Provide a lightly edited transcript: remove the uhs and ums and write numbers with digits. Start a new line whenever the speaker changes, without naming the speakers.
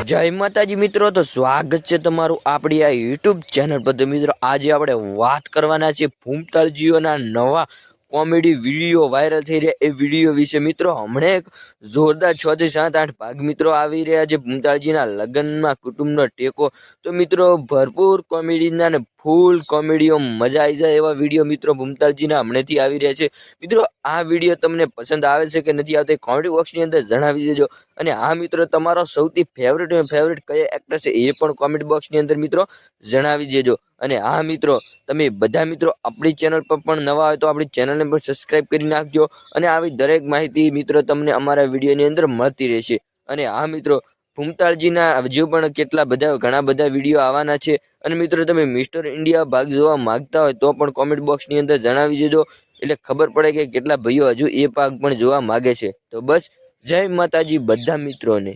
જય માતાજી મિત્રો, તો સ્વાગત છે તમારું આપણી આ યુટ્યુબ ચેનલ પર। તો મિત્રો આજે આપણે વાત કરવાના છે ભૂમતાળજીઓના નવા કોમેડી વિડીયો વાયરલ થઈ રહ્યા એ વિડીયો વિશે। મિત્રો હમણે એક જોરદાર 6 થી 7 8 ભાગ મિત્રો આવી રહ્યા છે ભૂમતાળજીના લગ્નમાં કુટુંબનો ટેકો। તો મિત્રો ભરપૂર કોમેડીના ને ફૂલ કોમેડીઓ મજા આવી જાય એવા વિડીયો મિત્રો ભૂમતાળજીના હમણેથી આવી રહ્યા છે। મિત્રો આ વિડીયો તમને પસંદ આવે છે કે નથી આવતો કોમેન્ટ બોક્સની અંદર જણાવી દેજો। અને આ મિત્રો તમારો સૌથી ફેવરેટ કયા એક્ટર છે એ પણ કોમેન્ટ બોક્સની અંદર મિત્રો જણાવી દેજો। અને આ મિત્રો તમે બધા મિત્રો આપણી ચેનલ પર પણ નવા હોય તો આપણી ચેનલને પણ સબસ્ક્રાઇબ કરી નાખજો। અને આવી દરેક માહિતી મિત્રો તમને અમારા વિડીયોની અંદર મળતી રહેશે। અને આ મિત્રો ભૂમતાળજીના હજુ પણ ઘણા બધા વિડીયો આવવાના છે। અને મિત્રો તમે મિસ્ટર ઇન્ડિયા ભાગ જોવા માંગતા હોય તો પણ કોમેન્ટ બોક્સની અંદર જણાવી દેજો, એટલે ખબર પડે કે કેટલા ભાઈઓ હજુ એ ભાગ પણ જોવા માંગે છે। તો બસ જય માતાજી બધા મિત્રોને।